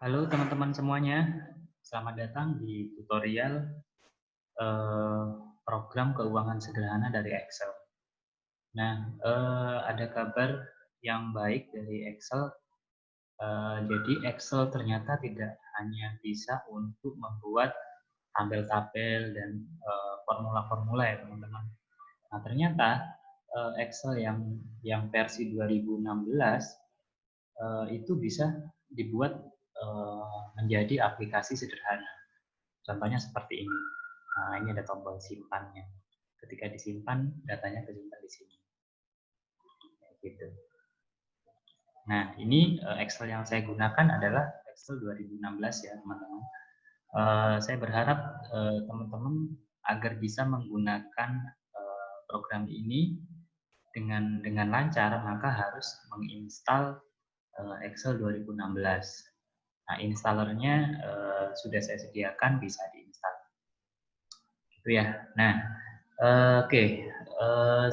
Halo teman-teman semuanya, selamat datang di tutorial eh, program keuangan sederhana dari Excel. Nah, ada kabar yang baik dari Excel. Jadi Excel ternyata tidak hanya bisa untuk membuat tabel-tabel dan formula-formula ya teman-teman. Nah, ternyata Excel yang versi 2016 itu bisa dibuat menjadi aplikasi sederhana. Contohnya seperti ini. Nah, ini ada tombol simpannya. Ketika disimpan, datanya kesimpan di sini. Gitu. Nah, ini Excel yang saya gunakan adalah Excel 2016 ya, teman-teman. Saya berharap teman-teman agar bisa menggunakan program ini dengan lancar, maka harus menginstal Excel 2016. Nah, installernya sudah saya sediakan, bisa diinstal. Gitu ya. Nah, oke,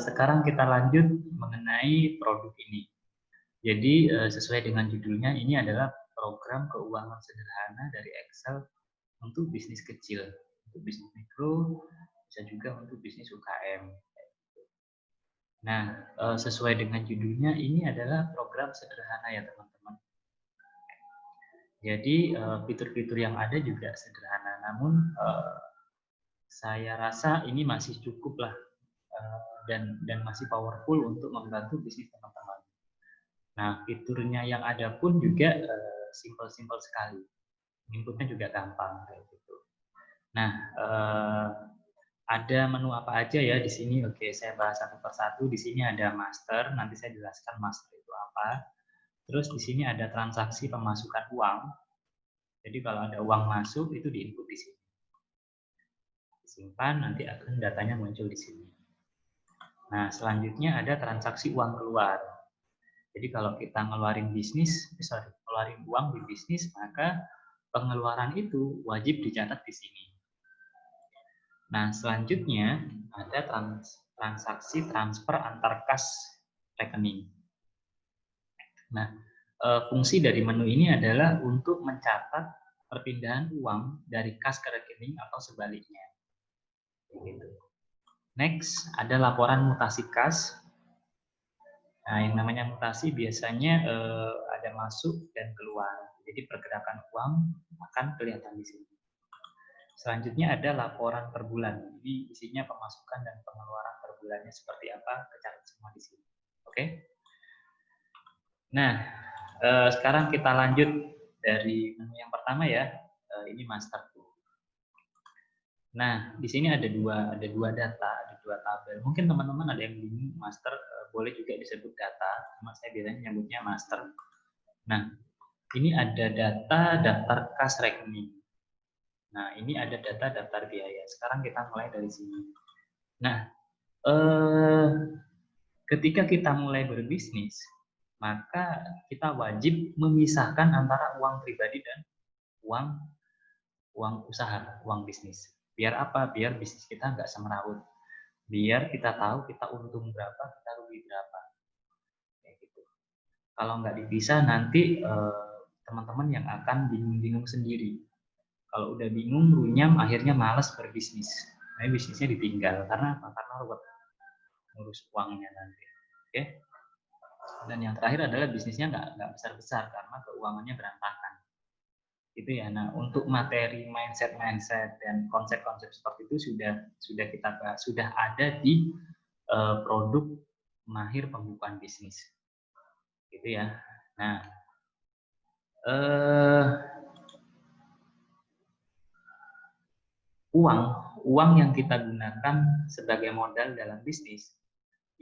sekarang kita lanjut mengenai produk ini. Jadi sesuai dengan judulnya, ini adalah program keuangan sederhana dari Excel untuk bisnis kecil, untuk bisnis mikro, bisa juga untuk bisnis UKM. Nah, sesuai dengan judulnya, ini adalah program sederhana ya teman-teman. Jadi fitur-fitur yang ada juga sederhana, namun saya rasa ini masih cukup lah dan masih powerful untuk membantu bisnis teman-teman. Nah, fiturnya yang ada pun juga simple-simple sekali. Inputnya juga gampang kayak gitu. Nah, ada menu apa aja ya di sini? Oke, saya bahas satu persatu. Di sini ada master, nanti saya jelaskan master itu apa. Terus di sini ada transaksi pemasukan uang. Jadi kalau ada uang masuk itu diinput di sini. Disimpan, nanti akan datanya muncul di sini. Nah, selanjutnya ada transaksi uang keluar. Jadi kalau kita ngeluarin ngeluarin uang di bisnis, maka pengeluaran itu wajib dicatat di sini. Nah, selanjutnya ada transaksi transfer antar kas rekening. Nah, fungsi dari menu ini adalah untuk mencatat perpindahan uang dari kas ke rekening atau sebaliknya. Gitu. Next, ada laporan mutasi kas. Nah, yang namanya mutasi biasanya ada masuk dan keluar. Jadi pergerakan uang akan kelihatan di sini. Selanjutnya ada laporan per bulan. Jadi isinya pemasukan dan pengeluaran per bulannya seperti apa, tercatat semua di sini. Oke? Nah, sekarang kita lanjut dari menu yang pertama ya. Ini master tool. Nah, di sini ada dua data, ada dua tabel. Mungkin teman-teman ada yang bingung master, boleh juga disebut data, cuma saya biasanya nyebutnya master. Nah, ini ada data daftar kas rekening. Nah, ini ada data daftar biaya. Sekarang kita mulai dari sini. Nah, ketika kita mulai berbisnis, maka kita wajib memisahkan antara uang pribadi dan uang usaha, uang bisnis. Biar apa? Biar bisnis kita nggak semrawut. Biar kita tahu kita untung berapa, kita rugi berapa. Kayak gitu. Kalau nggak dipisah, nanti teman-teman yang akan bingung-bingung sendiri. Kalau udah bingung, runyam, akhirnya malas berbisnis. Nah, bisnisnya ditinggal. Karena apa? Karena ruwet ngurus uangnya nanti. Oke? Dan yang terakhir adalah bisnisnya nggak besar-besar karena keuangannya berantakan. Itu ya. Nah, untuk materi mindset dan konsep-konsep seperti itu sudah kita bahas, sudah ada di produk mahir pembukaan bisnis. Gitu ya. Nah, uang yang kita gunakan sebagai modal dalam bisnis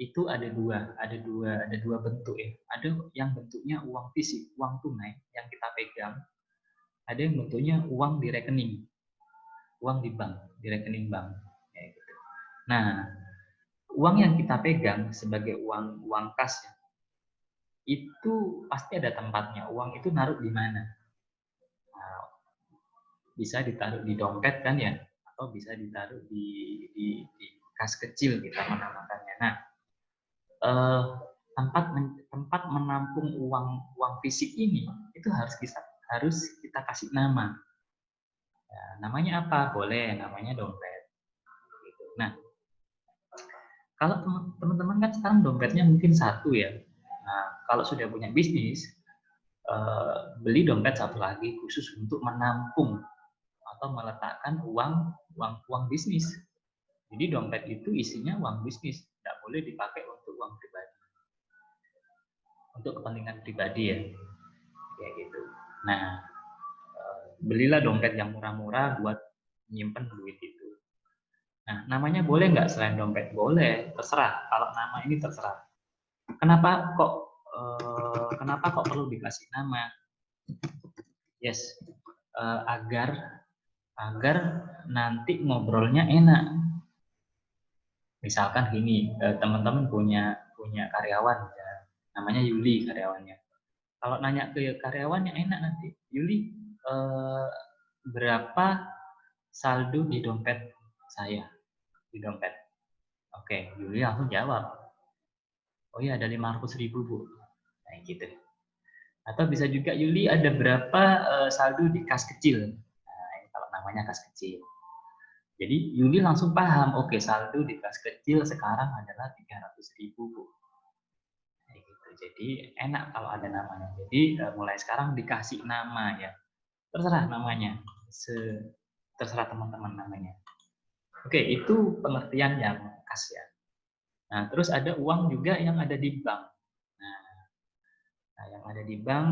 itu ada dua bentuk ya. Ada yang bentuknya uang fisik, uang tunai yang kita pegang. Ada yang bentuknya uang di rekening, uang di bank, di rekening bank. Kayak gitu. Nah, uang yang kita pegang sebagai uang kas ya, itu pasti ada tempatnya. Uang itu naruh di mana? Nah, bisa ditaruh di dompet kan ya, atau bisa ditaruh di kas kecil kita menamakannya. Nah, tempat menampung uang fisik ini itu harus harus kita kasih nama. Ya, namanya apa? Boleh, namanya dompet. Gitu. Nah, kalau teman-teman kan sekarang dompetnya mungkin satu ya. Nah, kalau sudah punya bisnis, beli dompet satu lagi khusus untuk menampung atau meletakkan uang bisnis. Jadi dompet itu isinya uang bisnis, tidak boleh dipakai untuk uang pribadi, untuk kepentingan pribadi ya, kayak gitu. Nah, belilah dompet yang murah-murah buat menyimpan duit itu. Nah, namanya boleh nggak selain dompet? Boleh, terserah. Kalau nama ini terserah. Kenapa kok perlu dikasih nama? Yes, agar nanti ngobrolnya enak. Misalkan gini, teman-teman punya karyawan ya, namanya Yuli karyawannya. Kalau nanya ke karyawannya enak nanti, Yuli berapa saldo di dompet saya, di dompet. Oke, Yuli langsung jawab, oh iya ada 500.000 Bu, kayak gitu. Atau bisa juga Yuli ada berapa saldo di kas kecil. Nah, ini kalau namanya kas kecil. Jadi Yuli langsung paham, oke saldo di kas kecil sekarang adalah 300.000 Bu. Kayak gitu. Jadi enak kalau ada namanya. Jadi mulai sekarang dikasih nama ya. Terserah namanya. Terserah teman-teman namanya. Oke, itu pengertian yang khas ya. Nah, terus ada uang juga yang ada di bank. Nah, yang ada di bank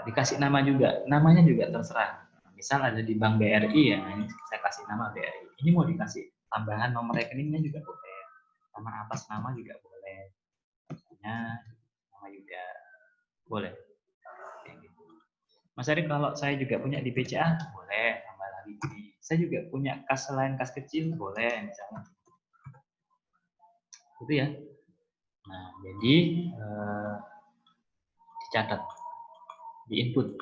dikasih nama juga. Namanya juga terserah. Misal ada di bank BRI ya, nah ini saya kasih nama BRI. Ini mau dikasih tambahan nomor rekeningnya juga boleh. Sama atas nama juga boleh. Misalnya nama juga boleh. Kayak gitu. Mas Arif, kalau saya juga punya di BCA, boleh tambah lagi. Saya juga punya kas selain kas kecil, boleh misalnya. Gitu ya. Nah, jadi dicatat, diinput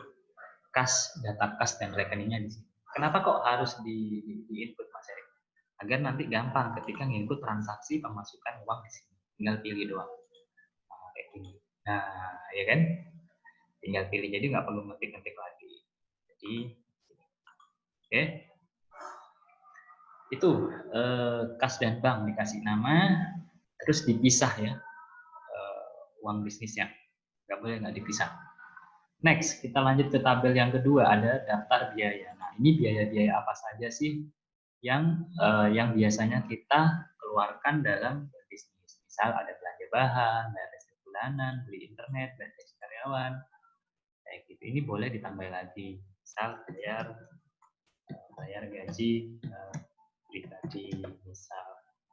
kas, data kas dan rekeningnya di sini. Kenapa kok harus diinput Mas Erik? Agar nanti gampang ketika nginput transaksi pemasukan uang di sini. Tinggal pilih doang. Nah, kayak gini. Nah, ya kan? Tinggal pilih, jadi nggak perlu ngetik-ngetik lagi. Jadi, oke. Itu kas dan bank dikasih nama, terus dipisah ya uang bisnisnya. Nggak boleh nggak dipisah. Next, kita lanjut ke tabel yang kedua, ada daftar biaya. Nah, ini biaya-biaya apa saja sih yang biasanya kita keluarkan dalam berbisnis. Misal ada belanja bahan, bayar listrik bulanan, beli internet, bayar gaji karyawan, kayak gitu. Ini boleh ditambah lagi. Misal bayar gaji pribadi, misal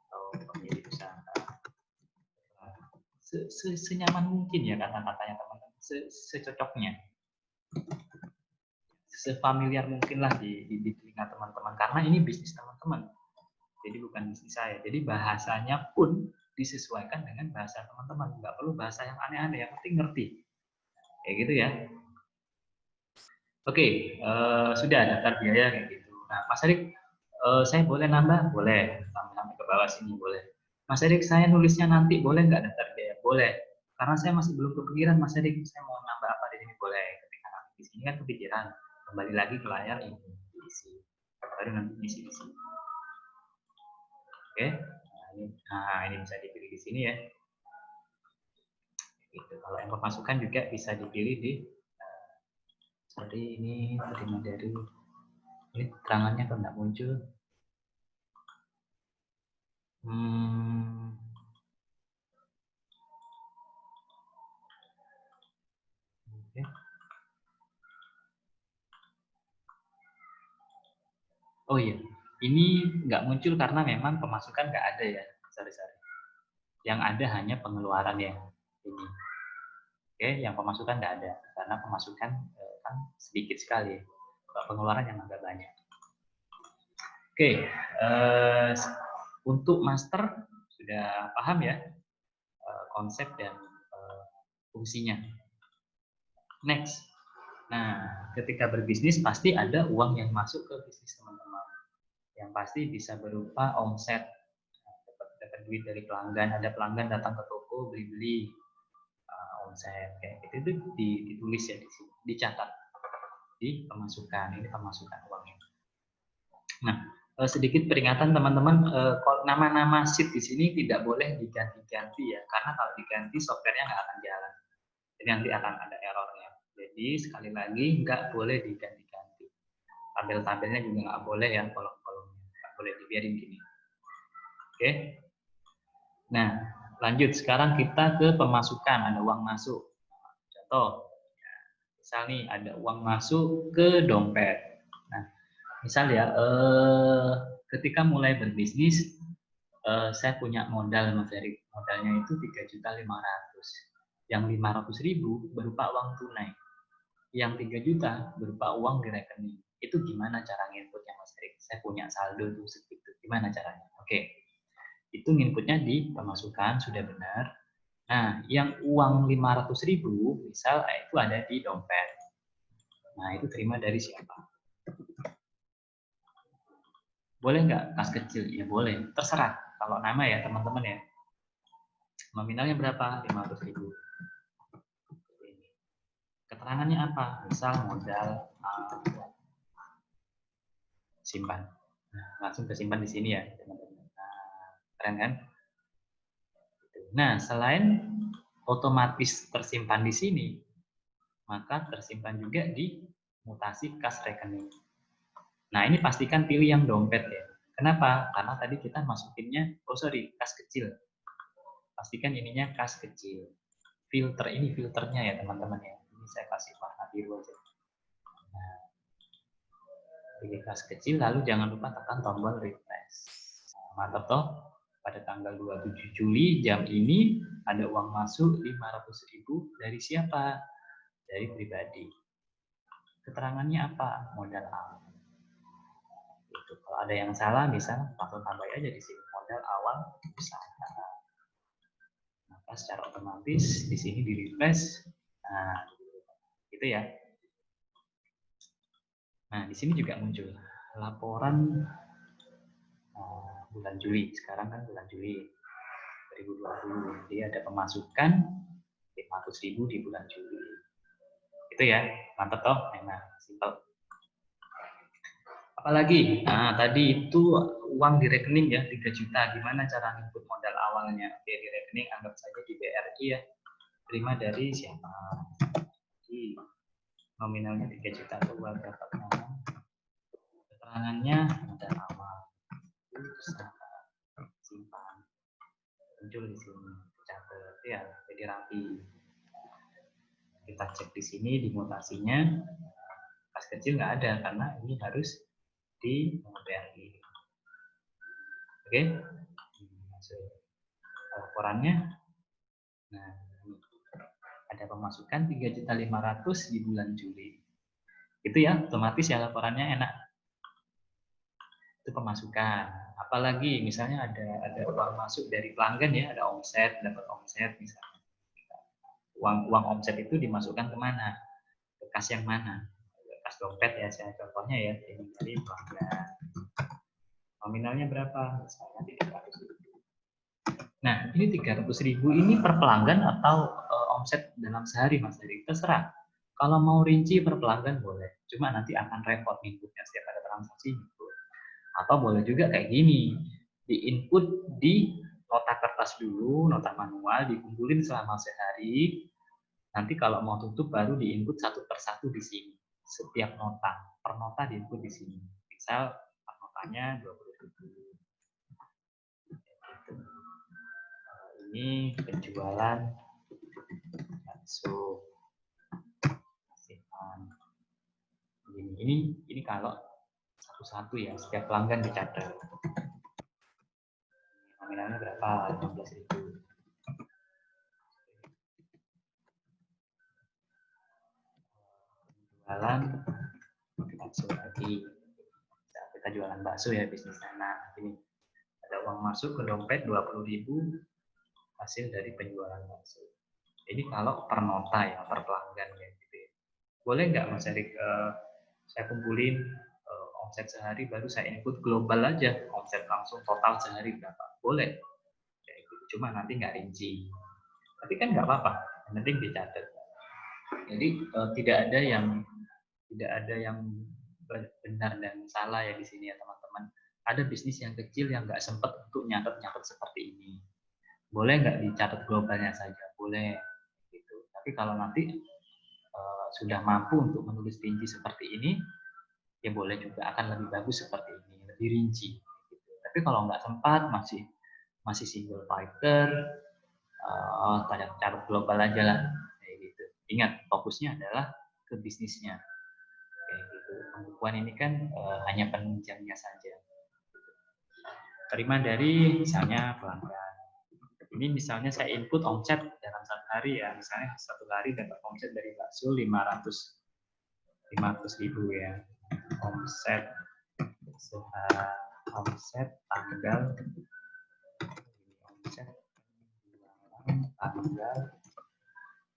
atau pemilik usaha. Senyaman mungkin ya kata-katanya teman-teman, secocoknya, sefamiliar mungkin lah di telinga teman-teman, karena ini bisnis teman-teman, jadi bukan bisnis saya. Jadi bahasanya pun disesuaikan dengan bahasa teman-teman, nggak perlu bahasa yang aneh-aneh, yang penting ngerti, kayak gitu ya. Oke, sudah daftar biaya kayak gitu. Nah, Mas Erik, saya boleh nambah? Boleh, sampai ke bawah sini boleh. Mas Erik, saya nulisnya nanti boleh nggak daftar biaya? Boleh. Karena saya masih belum kepikiran, Mas Erik, saya mau nambah apa di sini? Boleh. Ketika nanti di sini kan kepikiran, kembali lagi ke layar ini diisi. Baru nanti diisi di sini. Oke. Nah, ini bisa dipilih di sini ya. Gitu. Kalau yang pemasukan juga bisa dipilih di sorry, ini terima dari ini terangannya kok nggak muncul. Okay. Oh iya, ini nggak muncul karena memang pemasukan nggak ada ya, sorry. Yang ada hanya pengeluaran ya ini. Oke, yang pemasukan nggak ada karena pemasukan kan sedikit sekali, pengeluaran yang agak banyak. Oke, untuk master sudah paham ya konsep dan fungsinya. Next, nah ketika berbisnis pasti ada uang yang masuk ke bisnis teman-teman, yang pasti bisa berupa omset, dapat duit dari pelanggan, ada pelanggan datang ke toko beli-beli, omset kayak gitu, itu ditulis ya di sini, dicatat. di pemasukan. Ini pemasukan uangnya. Nah, sedikit peringatan teman-teman, nama-nama sheet di sini tidak boleh diganti-ganti ya, karena kalau diganti softwarenya nggak akan jalan. Jadi nanti akan ada errornya. Jadi sekali lagi nggak boleh diganti-ganti. Tabel-tabelnya juga nggak boleh ya, kolom-kolomnya nggak boleh, dibiarin gini. Oke. Nah, lanjut sekarang kita ke pemasukan. Ada uang masuk. Contoh, misal nih ada uang masuk ke dompet. Nah, misal ya, ketika mulai berbisnis, saya punya modal, Mas Erik. Modalnya itu 3.500.000. Yang 500.000 berupa uang tunai. Yang 3 juta berupa uang di rekening. Itu gimana cara nginputnya, Mas Erik? Saya punya saldo tuh segitu. Gimana caranya? Oke. Itu nginputnya di pemasukan, sudah benar. Nah, yang uang 500.000 misal itu ada di dompet. Nah, itu terima dari siapa? Boleh nggak kas kecil? Ya boleh, terserah. Kalau nama ya teman-teman ya. Nominalnya berapa? 500.000. Keterangannya apa? Misal modal simpan. Nah, langsung ke simpan di sini ya teman-teman. Nah, keren kan? Nah, selain otomatis tersimpan di sini, maka tersimpan juga di mutasi kas rekening. Nah, ini pastikan pilih yang dompet ya. Kenapa? Karena tadi kita masukinnya, kas kecil. Pastikan ininya kas kecil. Filter ini filternya ya teman-teman ya. Ini saya kasih warna biru aja. Nah, pilih kas kecil, lalu jangan lupa tekan tombol refresh. Nah, mantap toh? Pada tanggal 27 Juli jam ini ada uang masuk 500.000 dari siapa? Dari pribadi. Keterangannya apa? Modal awal. Gitu. Kalau ada yang salah, misal langsung tambah aja di sini modal awal usaha. Maka secara otomatis di sini di refresh. Nah, gitu ya. Nah, di sini juga muncul laporan bulan Juli. Sekarang kan bulan Juli 2020. Jadi ada pemasukan 500.000 di bulan Juli. Itu ya, mantap toh? Nah, simple. Apalagi, nah tadi itu uang di rekening ya 3 juta. Gimana cara input modal awalnya? Oke, di rekening anggap saja di BRI ya. Terima dari siapa? Jadi, nominalnya 3 juta itu berapa keterangan? Keterangannya modal awal. Simpan. Muncul di sini. Catat ya, jadi rapi. Kita cek di sini di mutasinya. Kas kecil nggak ada karena ini harus di BRI. Oke, masuk laporannya. Nah, ada pemasukan 3.500.000 di bulan Juli. Itu ya, otomatis ya laporannya enak. Itu pemasukan. Apalagi misalnya ada uang masuk dari pelanggan ya, ada omset, dapat omset misalnya. Uang omset itu dimasukkan kemana? Ke kas yang mana? Kas dompet ya, saya contohnya ya, ini dari pelanggan. Nominalnya berapa? Misalnya 300.000. Nah, ini 300.000 ini per pelanggan atau omset dalam sehari, Mas Dari? Terserah. Kalau mau rinci per pelanggan boleh, cuma nanti akan repot inputnya setiap ada transaksi gitu. Atau boleh juga kayak gini, di input di nota kertas dulu, nota manual, dikumpulin selama sehari. Nanti kalau mau tutup baru di input satu persatu di sini. Setiap nota, per nota di input di sini. Misal per notanya 20.000. Ini penjualan bakso. Ini kalau satu-satu ya, setiap pelanggan dicatat. Nominalnya berapa? 15.000. Jualan bakso lagi. Nah, kita jualan bakso ya bisnisnya. Nah, ini ada uang masuk ke dompet 20.000 hasil dari penjualan bakso. Ini kalau per nota ya, per pelanggan ya gitu. Boleh nggak Mas Erik saya kumpulin omset sehari baru saya input global aja, omset langsung total sehari berapa? Boleh. Kayak gitu. Cuma nanti nggak rinci. Tapi kan nggak apa-apa, yang penting dicatat. Jadi tidak ada yang Tidak ada yang benar dan salah ya di sini ya teman-teman. Ada bisnis yang kecil yang nggak sempat untuk nyatet-nyatet seperti ini. Boleh nggak dicatat globalnya saja? Boleh. Gitu. Tapi kalau nanti sudah mampu untuk menulis rinci seperti ini, ya boleh juga, akan lebih bagus seperti ini, lebih rinci. Gitu. Tapi kalau nggak sempat, masih single fighter, catat global aja lah. Kayak gitu. Ingat, fokusnya adalah ke bisnisnya. Kayak gitu. Pembukuan ini kan hanya penunjangnya saja. Terima dari misalnya pelanggan. Ini misalnya saya input omset dalam satu hari ya, misalnya satu hari dapat omset dari bakso 500.000 ya. Omset tanggal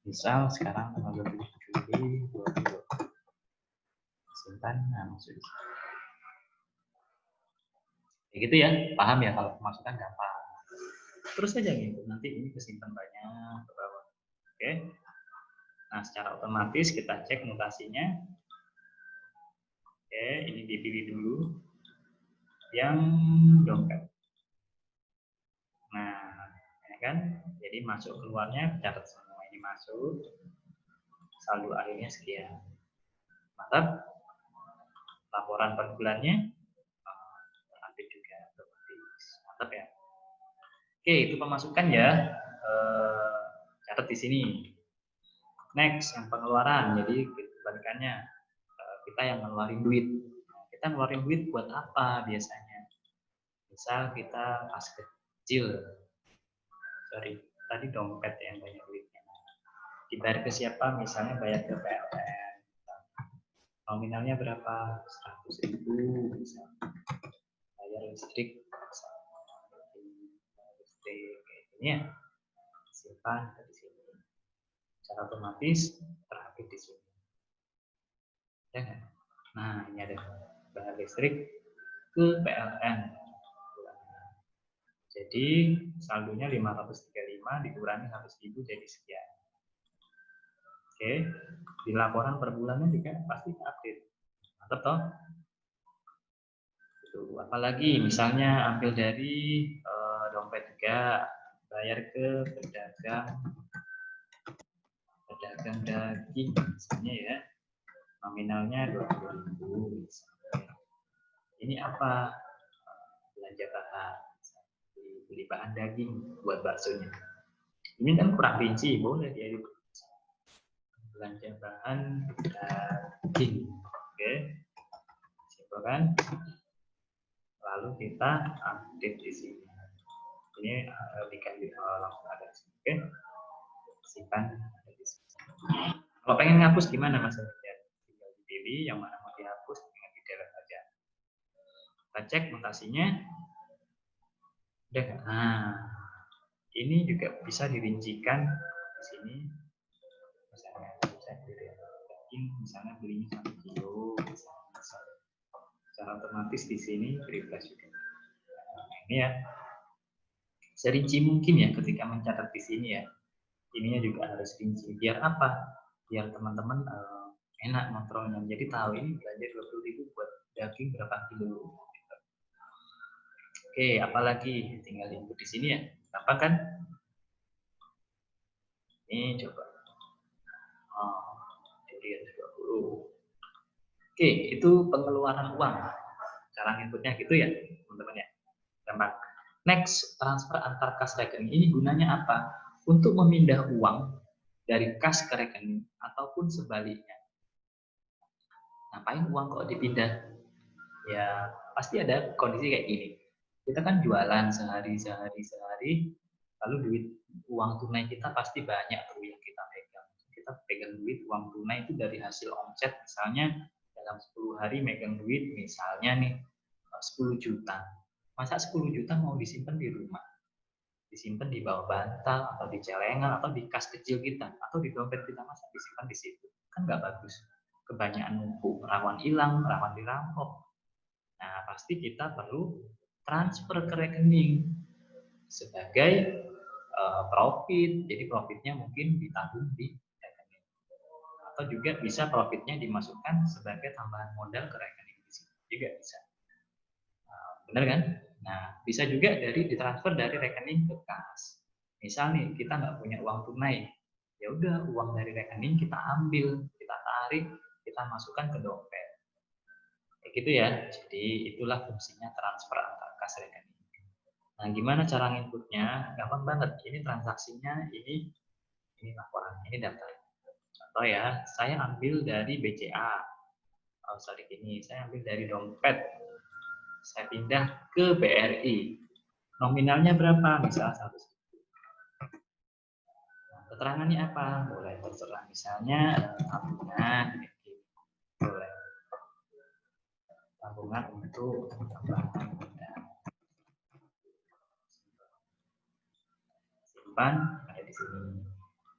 misal sekarang tanggal 27 Juli 2020. Simpan, maksudnya ya gitu ya, paham ya, kalau pemasukan gampang. Terus saja gitu, nanti ini kesimpan banyak ke bawah. Oke. Nah, secara otomatis kita cek mutasinya. Oke, ini dipilih dulu yang dompet. Nah, ya kan? Jadi masuk keluarnya catat semua. Ini masuk, saldo akhirnya sekian. Mantap. Laporan per bulannya terupdate juga otomatis. Mantap ya. Oke, itu pemasukan ya. Catat di sini. Next, yang pengeluaran. Jadi kebalikannya, kita yang ngeluarin duit. Kita ngeluarin duit buat apa biasanya? Misal kita pas kecil, tadi dompet yang banyak duitnya. Dibayar ke siapa? Misalnya bayar ke PLN. Nominalnya berapa? 100.000 misalnya. Bayar listrik, kayak gini ya. Simpan di sini. Secara otomatis terupdate di sini. Ya kan? Nah, ini ada bayar listrik ke PLN. Jadi saldonya 535 dikurangi 100.000 jadi sekian. Oke, di laporan per bulannya juga pasti update. Mantap toh? Itu apalagi misalnya ambil dari dompet juga, bayar ke pedagang daging misalnya ya, nominalnya 20.000 misalnya. Ini apa? Belanja bahan, beli bahan daging buat baksonya. Ini kan kurang rinci, boleh dia belanja bahan daging. Oke, simpel kan? Lalu kita update di sini. Ini dikasih langsung ada di sini. Oke, simpan di sini. Kalau pengen ngapus gimana mas? Tinggal dipilih yang mana mau dihapus, tinggal di delete aja. Kita cek mutasinya. Udah. Nah, ini juga bisa dirincikan di sini. Misalnya saya beli daging, misalnya belinya 1 kilo, misalnya. Secara otomatis di sini refresh juga. Nah, ini ya. Serinci mungkin ya ketika mencatat di sini ya. Ininya juga harus rinci. Biar apa? Biar teman-teman enak kontrolnya. Jadi tahu ini belanja 20.000 buat daging berapa kilo. Oke, apalagi tinggal input di sini ya. Gampang kan? Ini coba. Jadi 20. Oke, itu pengeluaran uang. Cara inputnya gitu ya, teman-teman ya. Gampang. Next, transfer antar kas rekening. Ini gunanya apa? Untuk memindah uang dari kas ke rekening ataupun sebaliknya. Ngapain uang kok dipindah? Ya, pasti ada kondisi kayak gini. Kita kan jualan sehari, lalu duit uang tunai kita pasti banyak tuh yang kita pegang. Kita pegang duit uang tunai itu dari hasil omset, misalnya dalam 10 hari megang duit misalnya nih 10 juta. Masa 10 juta mau disimpan di rumah? Disimpan di bawah bantal atau di celengan atau di kas kecil kita atau di dompet kita, masa disimpan di situ? Kan nggak bagus. Kebanyakan numpuk, rawan hilang, rawan dirampok. Nah, pasti kita perlu transfer ke rekening sebagai profit. Jadi profitnya mungkin ditabung di rekening. Atau juga bisa profitnya dimasukkan sebagai tambahan modal ke rekening di sini juga bisa. Benar kan? Nah, bisa juga dari ditransfer dari rekening ke kas. Misal nih kita nggak punya uang tunai, ya udah uang dari rekening kita ambil, kita tarik, kita masukkan ke dompet. Kayak gitu ya. Jadi itulah fungsinya transfer antar kas rekening. Nah, gimana cara nginputnya? Gampang banget. Ini transaksinya, ini laporan, ini daftar. Contoh ya, saya ambil dari BCA. Oh, sorry gini, saya ambil dari dompet. Saya pindah ke BRI. Nominalnya berapa? Misal 100. Nah, keterangannya apa? Boleh terserah. Misalnya tabungan, boleh. Tabungan untuk tambahan simpan kayak di sini.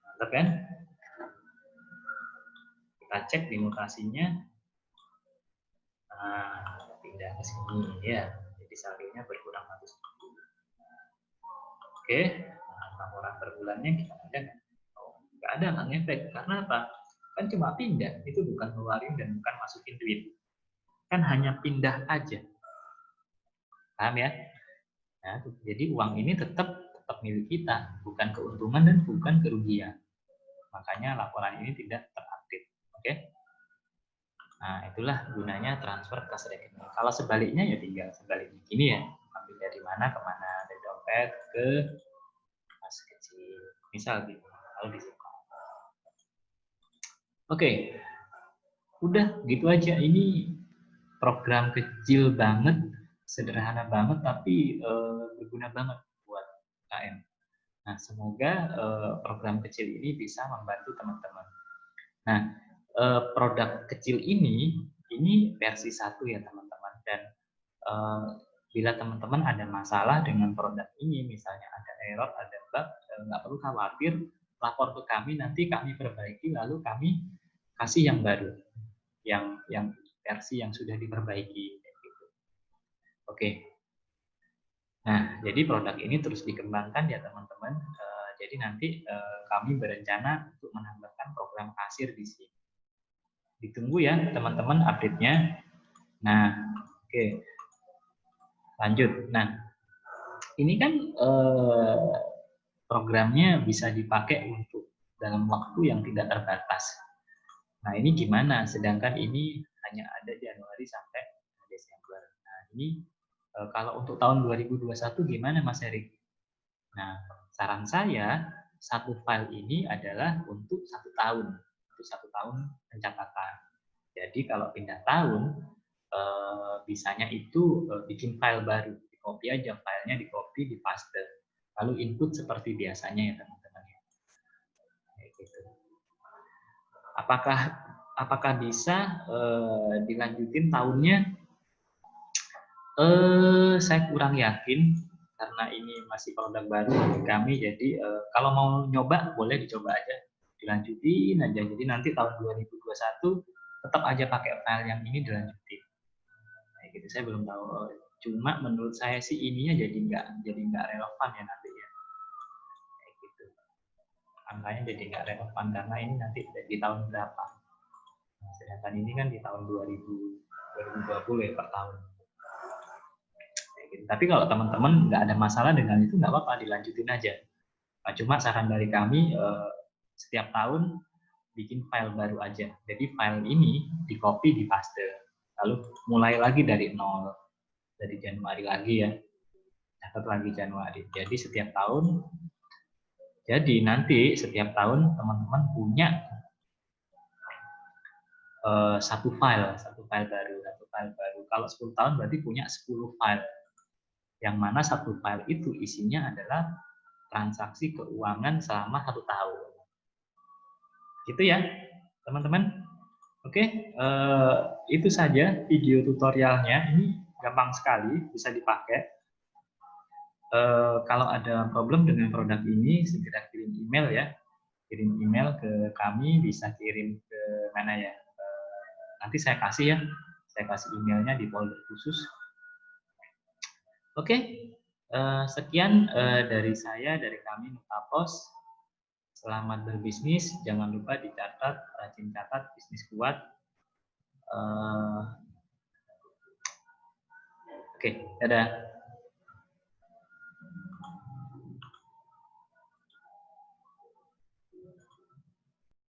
Mantap kan? Kita cek di mutasinya. Nah, pindah ke sini ya. Jadi saldonya berkurang 100. Oke. Nah, laporan per bulannya kita ada nggak? Oh, nggak ada, nggak ngefek. Karena apa? Kan cuma pindah. Itu bukan ngeluarin dan bukan masukin duit. Kan hanya pindah aja. Paham ya? Nah, jadi uang ini tetap milik kita, bukan keuntungan dan bukan kerugian. Makanya laporan ini tidak terupdate. Oke? Nah, itulah gunanya transfer kas rekening. Kalau sebaliknya ya tinggal sebaliknya. Gini ya, ambil dari mana ke mana, dari dompet ke kas kecil. Misal gitu, lalu disimpan. Oke, udah gitu aja. Ini program kecil banget, sederhana banget, tapi berguna banget buat KM. Nah, semoga program kecil ini bisa membantu teman-teman. Nah, produk kecil ini versi 1 ya teman-teman. Dan bila teman-teman ada masalah dengan produk ini, misalnya ada error, ada bug, nggak perlu khawatir, lapor ke kami, nanti kami perbaiki, lalu kami kasih yang baru, yang versi yang sudah diperbaiki. Gitu. Oke. Nah, jadi produk ini terus dikembangkan ya teman-teman. Jadi nanti kami berencana untuk menambahkan program kasir di sini. Ditunggu ya teman-teman update-nya. Nah, oke. Lanjut. Nah, ini kan programnya bisa dipakai untuk dalam waktu yang tidak terbatas. Nah, ini gimana? Sedangkan ini hanya ada Januari sampai Desember. Nah, ini kalau untuk tahun 2021 gimana Mas Erik? Nah, saran saya satu file ini adalah untuk 1 tahun, untuk 1 tahun pencatatan. Jadi kalau pindah tahun, bisanya itu bikin file baru, di copy aja filenya, di copy, di paste, lalu input seperti biasanya ya teman-teman. Gitu. Apakah bisa dilanjutin tahunnya? Saya kurang yakin karena ini masih produk baru bagi kami. Jadi kalau mau nyoba boleh dicoba aja, dilanjutin aja. Jadi nanti tahun 2021 tetap aja pakai file yang ini dilanjutin. Kayak gitu, saya belum tahu. Cuma menurut saya sih ininya jadi nggak relevan ya nanti ya. Kayak gitu. Angkanya jadi nggak relevan karena ini nanti di tahun berapa. Nah, sedangkan ini kan di tahun 2020 ya per tahun. Tapi kalau teman-teman nggak ada masalah dengan itu, nggak apa-apa, dilanjutin aja. Nah, cuma saran dari kami, setiap tahun bikin file baru aja. Jadi file ini di copy, di paste, lalu mulai lagi dari nol, dari Januari lagi ya, catat lagi Januari. Jadi setiap tahun, jadi nanti setiap tahun teman-teman punya satu file baru. Kalau 10 tahun berarti punya 10 file. Yang mana satu file itu isinya adalah transaksi keuangan selama 1 tahun. Gitu ya, teman-teman. Oke, itu saja video tutorialnya. Ini gampang sekali, bisa dipakai. Kalau ada problem dengan produk ini, segera kirim email ya. Kirim email ke kami, bisa kirim ke mana ya. Nanti saya kasih ya, saya kasih emailnya di folder khusus. Oke, sekian dari saya, dari kami Nutapos. Selamat berbisnis, jangan lupa dicatat, rajin catat, bisnis kuat. Oke, dadah.